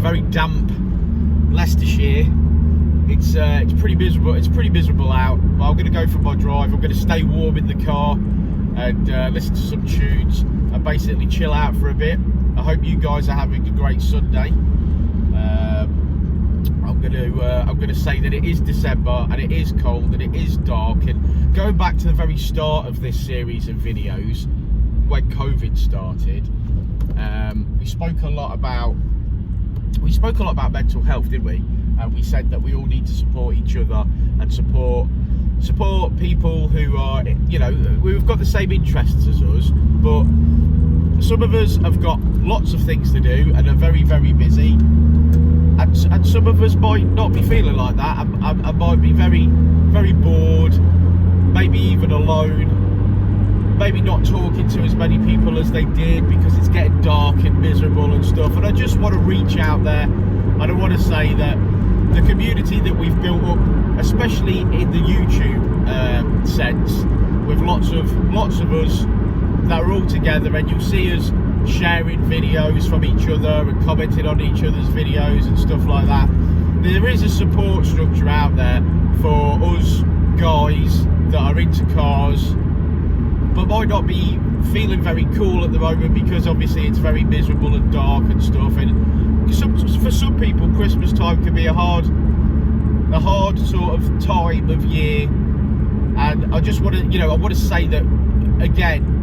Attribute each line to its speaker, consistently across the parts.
Speaker 1: very damp Leicestershire. It's pretty miserable. It's pretty miserable out. But I'm going to go for my drive. I'm going to stay warm in the car and listen to some tunes and basically chill out for a bit. I hope you guys are having a great Sunday. I'm going to say that it is December and it is cold and it is dark. And going back to the very start of this series of videos, when COVID started, we spoke a lot about mental health, didn't we? And we said that we all need to support each other and support people who are, you know, we've got the same interests as us, but some of us have got lots of things to do and are very, very busy, and some of us might not be feeling like that. I might be very, very bored, maybe even alone, maybe not talking to as many people as they did because it's getting dark and miserable and stuff. And I just want to reach out there, and I want to say that the community that we've built up, especially in the YouTube sense, with lots of us that are all together, and you'll see us sharing videos from each other and commenting on each other's videos and stuff like that. There is a support structure out there for us guys that are into cars but might not be feeling very cool at the moment because obviously it's very miserable and dark and stuff. And for some people, Christmas time can be a hard sort of time of year. And I just want to, you know, I want to say that again,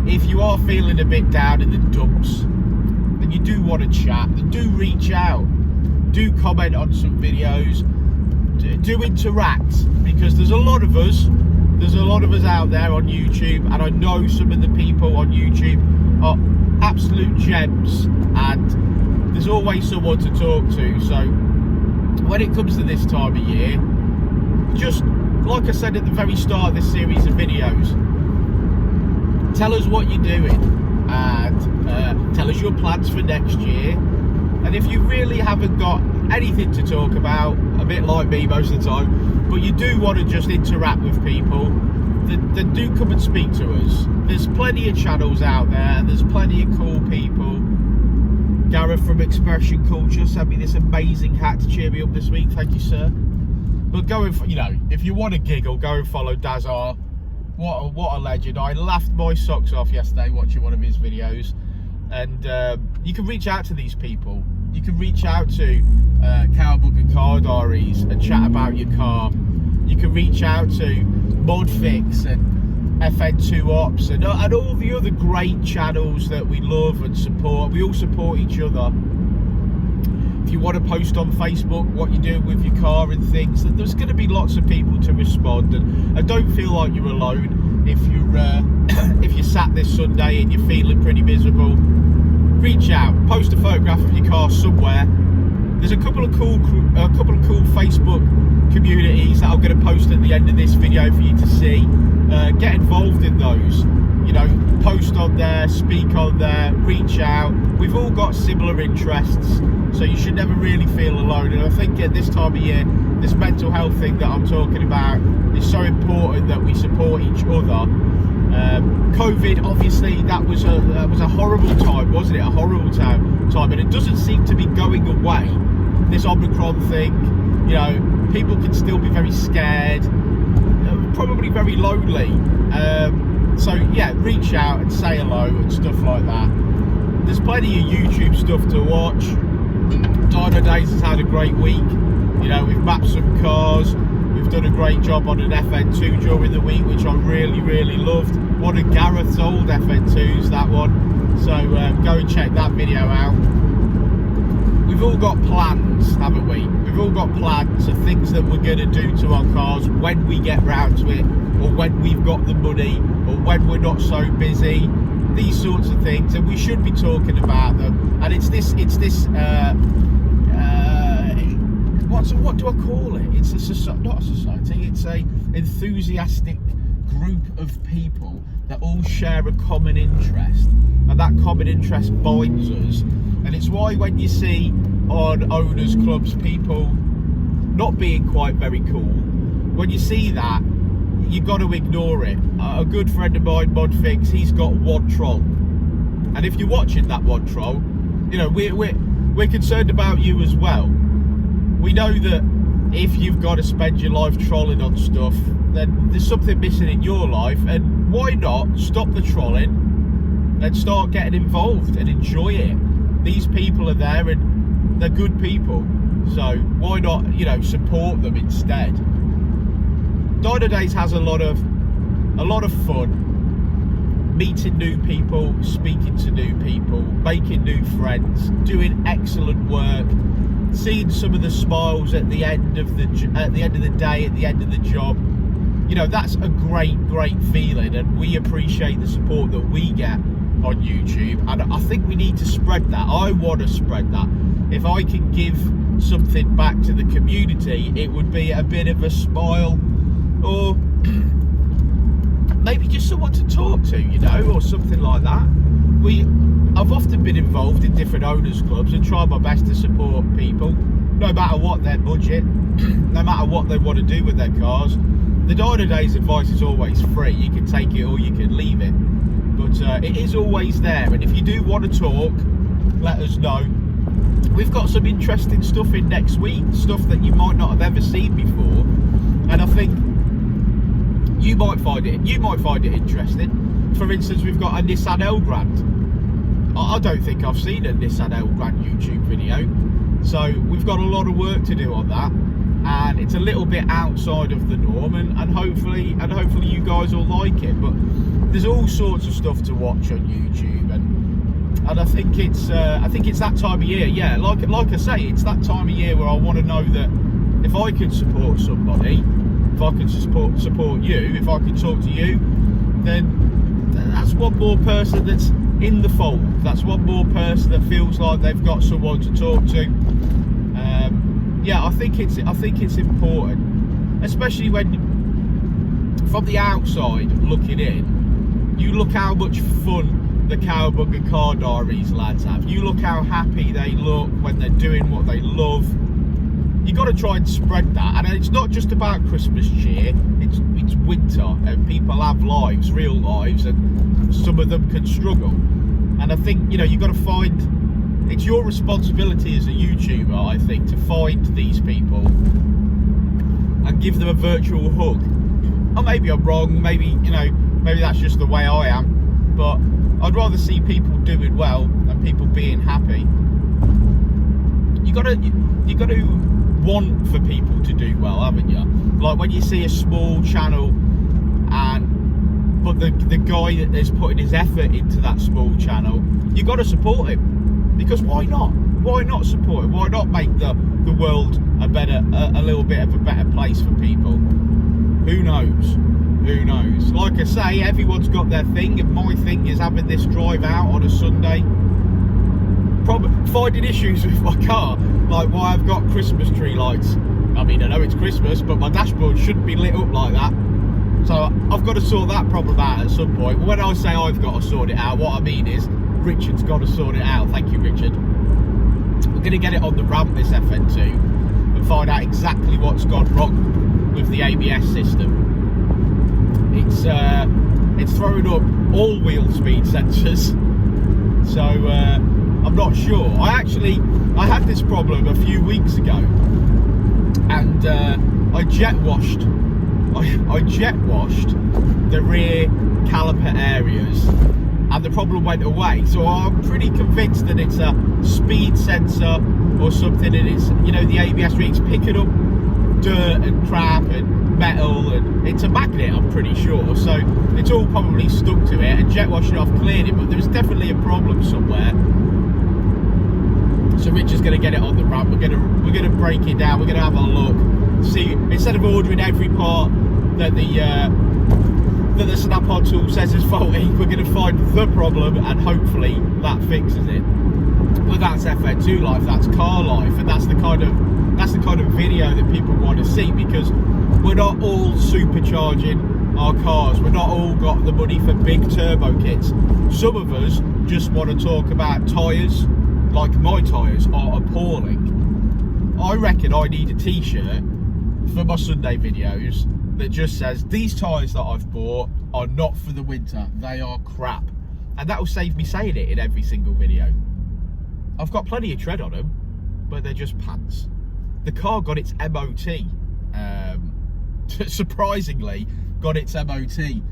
Speaker 1: if you are feeling a bit down in the dumps and you do want to chat, then do reach out, do comment on some videos, do interact, because there's a lot of us out there on YouTube, and I know some of the people on YouTube are absolute gems, and there's always someone to talk to. So when it comes to this time of year, just like I said at the very start of this series of videos, tell us what you're doing and tell us your plans for next year. And if you really haven't got anything to talk about, a bit like me most of the time, but you do want to just interact with people, then do come and speak to us. There's plenty of channels out there and there's plenty of cool people. Gareth from Expression Culture sent me this amazing hat to cheer me up this week. Thank you, sir. But go and, you know, if you want to giggle, go and follow Dazar. What a legend. I laughed my socks off yesterday watching one of his videos. And you can reach out to these people. You can reach out to Cowbook and Car Diaries and chat about your car. You can reach out to Modfix and FN2 Ops and all the other great channels that we love and support. We all support each other. If you want to post on Facebook what you're doing with your car and things, then there's going to be lots of people to respond, and don't feel like you're alone. If you're sat this Sunday and you're feeling pretty miserable, reach out, post a photograph of your car somewhere. There's a couple of cool Facebook communities that I'm going to post at the end of this video for you to see. Get involved in those. You know, post on there, speak on there, reach out. We've all got similar interests, so you should never really feel alone. And I think at this time of year, this mental health thing that I'm talking about is so important that we support each other. COVID, obviously, that was a horrible time, wasn't it? A horrible time, and it doesn't seem to be going away. This Omicron thing, you know, people can still be very scared, probably very lonely. So yeah, reach out and say hello and stuff like that. There's plenty of YouTube stuff to watch. Dynodaze has had a great week. You know, we've mapped some cars. We've done a great job on an FN2 during the week, which I really, really loved. One of Gareth's old FN2s, that one. So go and check that video out. We've all got plans, haven't we? We've all got plans of things that we're going to do to our cars when we get round to it, or when we've got the money, or when we're not so busy. These sorts of things, and we should be talking about them. And it's this what do I call it? It's not a society. It's a enthusiastic group of people that all share a common interest, and that common interest binds us. And it's why when you see on owners clubs people not being quite very cool, when you see that, you've got to ignore it. A good friend of mine, Modfix, he's got one troll, and if you're watching that one troll, you know, we're concerned about you as well. We know that if you've got to spend your life trolling on stuff, then there's something missing in your life, and why not stop the trolling and start getting involved and enjoy it? These people are there and they're good people, so why not, you know, support them instead? Dynodaze has a lot of fun, meeting new people, speaking to new people, making new friends, doing excellent work, seeing some of the smiles at the end of the day, at the end of the job. You know, that's a great feeling, and we appreciate the support that we get on YouTube, and I think we need to spread that. I want to spread that. If I can give something back to the community, it would be a bit of a smile, or maybe just someone to talk to, you know, or something like that. I've often been involved in different owners clubs and tried my best to support people, no matter what their budget, no matter what they want to do with their cars. The Dynodaze advice is always free. You can take it or you can leave it, but it is always there. And if you do want to talk, let us know. We've got some interesting stuff in next week, stuff that you might not have ever seen before, and I think you might find it interesting. For instance, we've got a Nissan Elgrand. I don't think I've seen a Nissan Elgrand YouTube video, so we've got a lot of work to do on that, and it's a little bit outside of the norm, and hopefully you guys will like it. But there's all sorts of stuff to watch on YouTube, and I think it's that time of year. Yeah, like I say, it's that time of year where I want to know that if I can support somebody, if I can support you, if I can talk to you, then that's one more person that's in the fold. That's one more person that feels like they've got someone to talk to. Yeah, I think it's important, especially when from the outside looking in, you look how much fun the Cowabunga Car Diaries lads have. You look how happy they look when they're doing what they love. You got to try and spread that, and it's not just about Christmas cheer. It's winter, and people have lives, real lives, and some of them can struggle. And I think, you know, you got to find. It's your responsibility as a YouTuber, I think, to find these people and give them a virtual hug. Or maybe I'm wrong. Maybe, you know, maybe that's just the way I am. But I'd rather see people doing well and people being happy. You got to want for people to do well, haven't you? Like when you see a small channel but the guy that is putting his effort into that small channel, you got to support him, because why not? Why not support him? Why not make the world a little bit of a better place for people? Who knows? Who knows? Like I say, everyone's got their thing, and my thing is having this drive out on a Sunday. Probably finding issues with my car, like why I've got Christmas tree lights. I mean, I know it's Christmas, but my dashboard shouldn't be lit up like that. So I've got to sort that problem out at some point. When I say I've got to sort it out, what I mean is Richard's got to sort it out. Thank you, Richard. We're going to get it on the ramp, this FN2, and find out exactly what's gone wrong with the ABS system. It's throwing up all wheel speed sensors, so I'm not sure. I had this problem a few weeks ago, and I jet washed the rear caliper areas, and the problem went away. So I'm pretty convinced that it's a speed sensor or something, and it's, you know, the ABS rig's picking up dirt and crap and metal, and it's a magnet, I'm pretty sure. So it's all probably stuck to it, and jet washing off cleared it, but there's definitely a problem somewhere. So Richard's going to get it on the ramp. We're going to break it down. We're going to have a look, see, instead of ordering every part that the snap-on tool says is faulty, we're going to find the problem, and hopefully that fixes it. Well, that's FN2 life, that's car life, and that's the kind of video that people want to see, because we're not all supercharging our cars. We're not all got the money for big turbo kits. Some of us just want to talk about tyres. Like, my tyres are appalling. I reckon I need a t-shirt for my Sunday videos that just says, these tyres that I've bought are not for the winter, they are crap. And that will save me saying it in every single video. I've got plenty of tread on them, but they're just pants. The car got its MOT, surprisingly got its MOT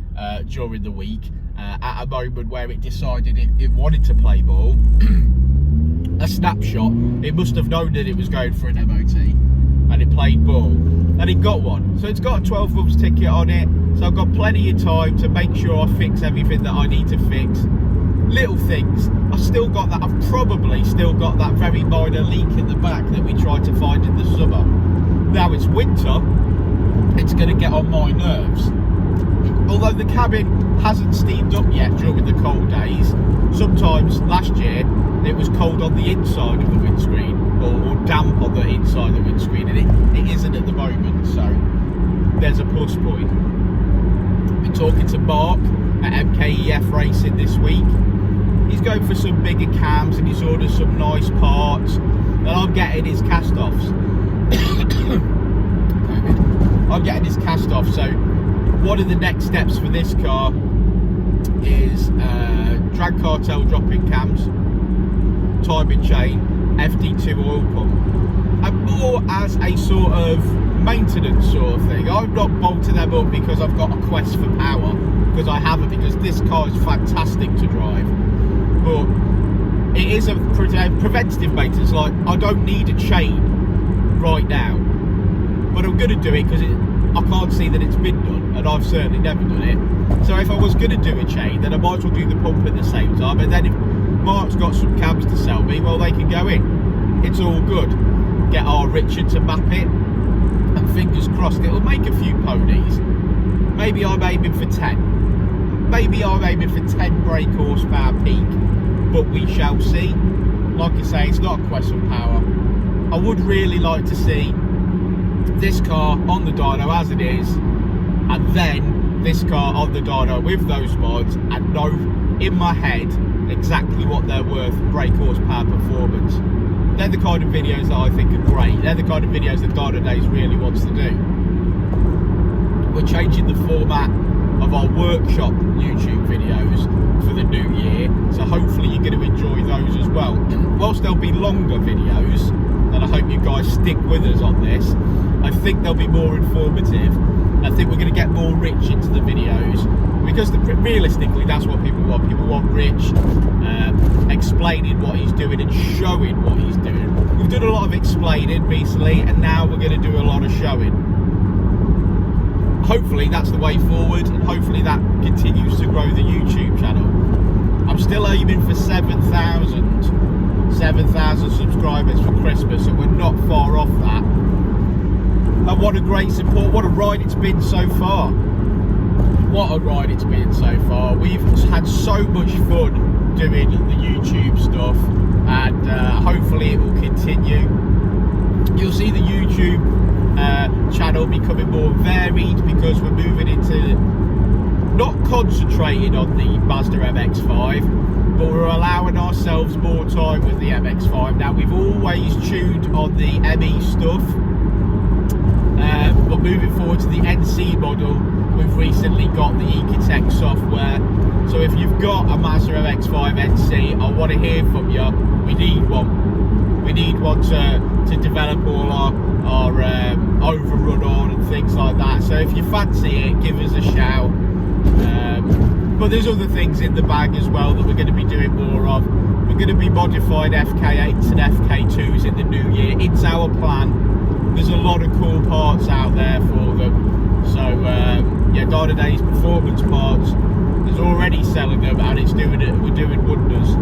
Speaker 1: during the week, at a moment where it decided it wanted to play ball. A snapshot, it must have known that it was going for an MOT, and it played ball, and it got one. So it's got a 12 months ticket on it, so I've got plenty of time to make sure I fix everything that I need to fix. Little things, I've probably still got that very minor leak in the back that we tried to find in the summer. Now it's winter, it's going to get on my nerves. Although the cabin hasn't steamed up yet during the cold days, sometimes last year it was cold on the inside of the windscreen, or damp on the inside of the windscreen, and it isn't at the moment, so there's a plus point. Been talking to Mark at MKEF Racing this week. He's going for some bigger cams and he's ordered some nice parts, and I'm getting his cast-offs. I'm getting his cast-off, so one of the next steps for this car is drag cartel drop-in cams, timing chain, FD2 oil pump, and more as a sort of maintenance sort of thing. I've not bolted them up because I've got a quest for power, because I haven't, because this car is fantastic to drive, but it is a preventative maintenance. Like, I don't need a chain right now, but I'm going to do it because I can't see that it's been done, and I've certainly never done it. So if I was going to do a chain, then I might as well do the pump at the same time, and then if Mark's got some cams to sell me, well, they can go in. It's all good. Get our Richard to map it, and fingers crossed it'll make a few ponies. Maybe I'm aiming for 10. Maybe I'm aiming for 10 brake horsepower peak, but we shall see. Like I say, it's not a question of power. I would really like to see this car on the dyno as it is, and then this car on the dyno with those mods, and know in my head exactly what they're worth, brake horsepower, performance. They're the kind of videos that I think are great. They're the kind of videos that Dynodaze really wants to do. We're changing the format of our workshop YouTube videos for the new year, so hopefully you're going to enjoy those as well. Whilst there'll be longer videos, and I hope you guys stick with us on this, I think they'll be more informative. I think we're going to get more Rich into the videos, because realistically that's what people want. People want Rich explaining what he's doing and showing what he's doing. We've done a lot of explaining recently, and now we're going to do a lot of showing. Hopefully that's the way forward, and hopefully that continues to grow the YouTube channel. I'm still aiming for 7,000 subscribers for Christmas, and we're not far off that. And what a great support, what a ride it's been so far. What a ride it's been so far. We've had so much fun doing the YouTube stuff, and hopefully it will continue. You'll see the YouTube channel becoming more varied, because we're moving into not concentrating on the Mazda MX-5, but we're allowing ourselves more time with the MX-5. Now, we've always tuned on the ME stuff, but moving forward to the NC model, we've recently got the Ecutek software. So if you've got a Mazda MX-5 NC, I want to hear from you. We need one. We need one to develop all our overrun on and things like that. So if you fancy it, give us a shout. But there's other things in the bag as well that we're going to be doing more of. We're going to be modifying FK8s and FK2s in the new year. It's our plan. There's a lot of cool parts out there for them. So yeah, Dynodaze performance parts is already selling them, and it's doing it. We're doing wonders.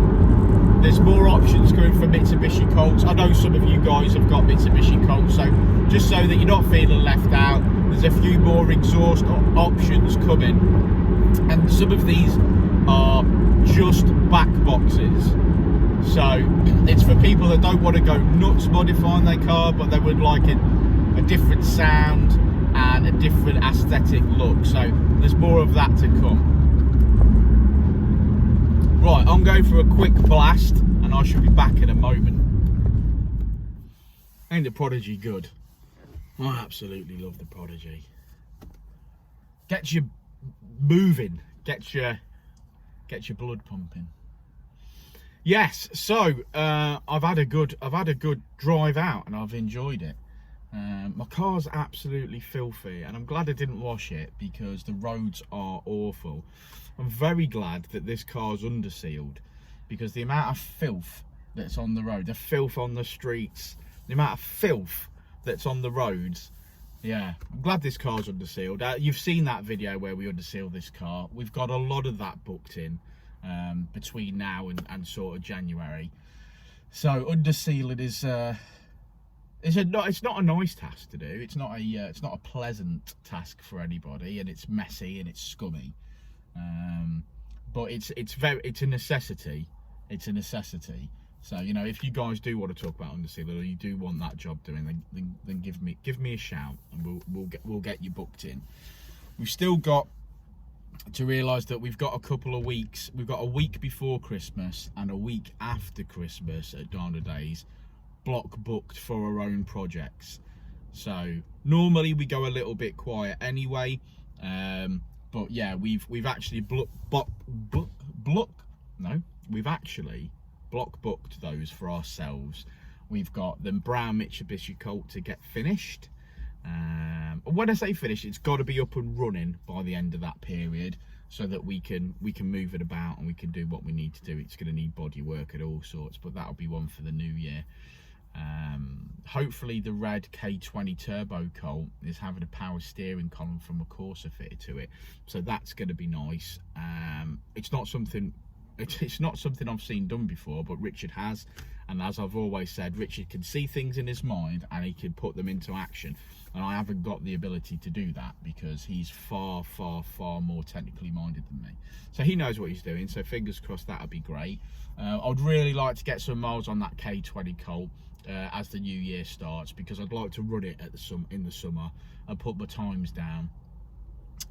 Speaker 1: There's more options coming from Mitsubishi Colts. I know some of you guys have got Mitsubishi Colts, so just so that you're not feeling left out, there's a few more exhaust options coming, and some of these are just back boxes. So it's for people that don't want to go nuts modifying their car, but they would like a different sound and a different aesthetic look. So there's more of that to come. Right, I'm going for a quick blast, and I should be back in a moment. Ain't the Prodigy good? I absolutely love the Prodigy. Gets you moving, gets your blood pumping. Yes, so I've had a good drive out and I've enjoyed it. My car's absolutely filthy and I'm glad I didn't wash it because the roads are awful. I'm very glad that this car's under sealed because the amount of filth that's on the road, the filth on the streets, the amount of filth that's on the roads, yeah, I'm glad this car's under sealed. You've seen that video where we under sealed this car. We've got a lot of that booked in between now and sort of January. So under sealing is it's not a nice task to do. It's not a pleasant task for anybody, and it's messy and it's scummy. But it's a necessity. It's a necessity. So, you know, if you guys do want to talk about under sealing or you do want that job doing, then give me a shout and we'll get you booked in. We've still got to realise that we've got a couple of weeks. We've got a week before Christmas and a week after Christmas at Dynodaze block booked for our own projects. So normally we go a little bit quiet anyway, but yeah, we've actually block booked those for ourselves. We've got the brown Mitsubishi Colt to get finished. When I say finished, it's got to be up and running by the end of that period so that we can move it about and we can do what we need to do. It's going to need body work and all sorts, but that'll be one for the new year. Hopefully the red K20 turbo Colt is having a power steering column from a Corsa fitted to it, so that's going to be nice. It's not something I've seen done before, but Richard has, and as I've always said, Richard can see things in his mind and he can put them into action, and I haven't got the ability to do that because he's far more technically minded than me. So he knows what he's doing, so fingers crossed that'll be great. I'd really like to get some miles on that K20 Colt as the new year starts, because I'd like to run it in the summer and put my times down.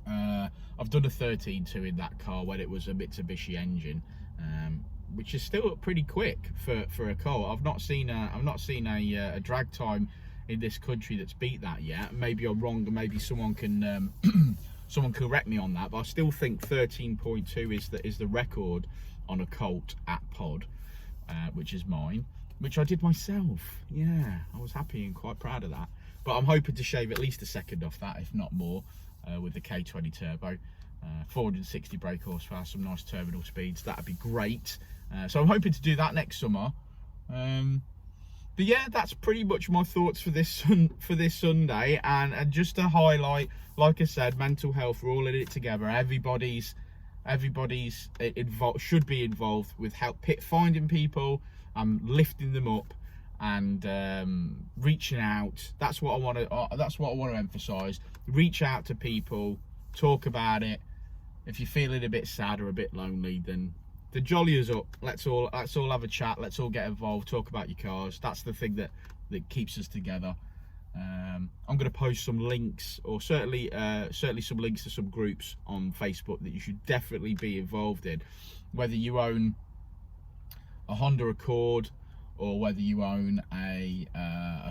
Speaker 1: I've done a 13.2 in that car when it was a Mitsubishi engine, which is still pretty quick for a Colt. I've not seen a drag time in this country that's beat that yet. Maybe I'm wrong, and maybe someone can someone correct me on that. But I still think 13.2 is the record on a Colt at Pod, which is mine, which I did myself. Yeah, I was happy and quite proud of that. But I'm hoping to shave at least a second off that, if not more, with the K20 turbo. 460 brake horsepower, some nice terminal speeds. That'd be great. So I'm hoping to do that next summer. But yeah, that's pretty much my thoughts for this Sunday. And just to highlight, like I said, mental health. We're all in it together. Everybody's involved, should be involved with finding people, lifting them up, and reaching out. That's what I want to emphasise. Reach out to people, talk about it. If you're feeling a bit sad or a bit lonely, then the jolly is up. Let's all have a chat. Let's all get involved. Talk about your cars. That's the thing that keeps us together. I'm going to post some links, or certainly some links to some groups on Facebook that you should definitely be involved in. Whether you own a Honda Accord or whether you own a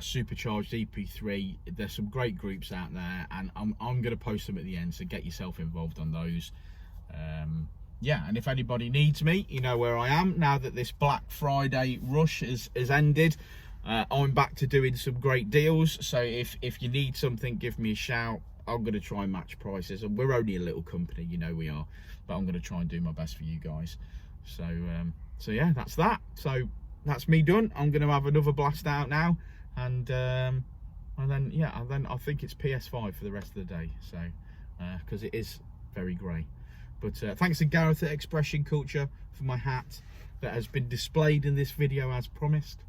Speaker 1: supercharged EP3, there's some great groups out there, and I'm going to post them at the end, so get yourself involved on those. Yeah, and if anybody needs me, you know where I am now that this Black Friday rush has ended. I'm back to doing some great deals, so if you need something, give me a shout. I'm going to try and match prices, and we're only a little company, you know we are, but I'm going to try and do my best for you guys. So yeah, that's that. So that's me done. I'm going to have another blast out now, and then I think it's PS5 for the rest of the day, so because it is very grey. But thanks to Gareth at Expression Culture for my hat that has been displayed in this video as promised.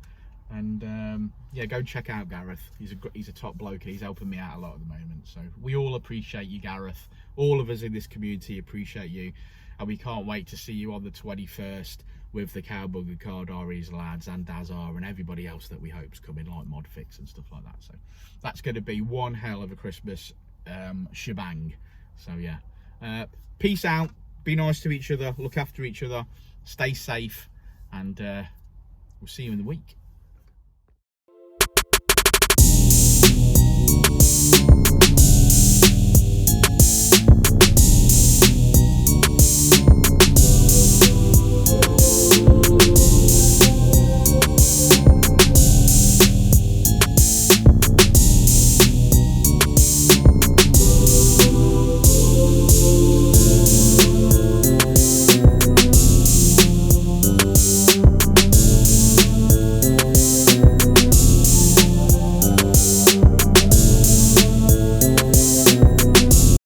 Speaker 1: And yeah, go check out Gareth. He's a top bloke. He's helping me out a lot at the moment. So we all appreciate you, Gareth. All of us in this community appreciate you, and we can't wait to see you on the 21st with the Cowbugger Card RE's lads and Dazar and everybody else that we hope's coming, like Modfix and stuff like that. So that's going to be one hell of a Christmas shebang. So yeah. Peace out, be nice to each other, look after each other, stay safe, and we'll see you in the week.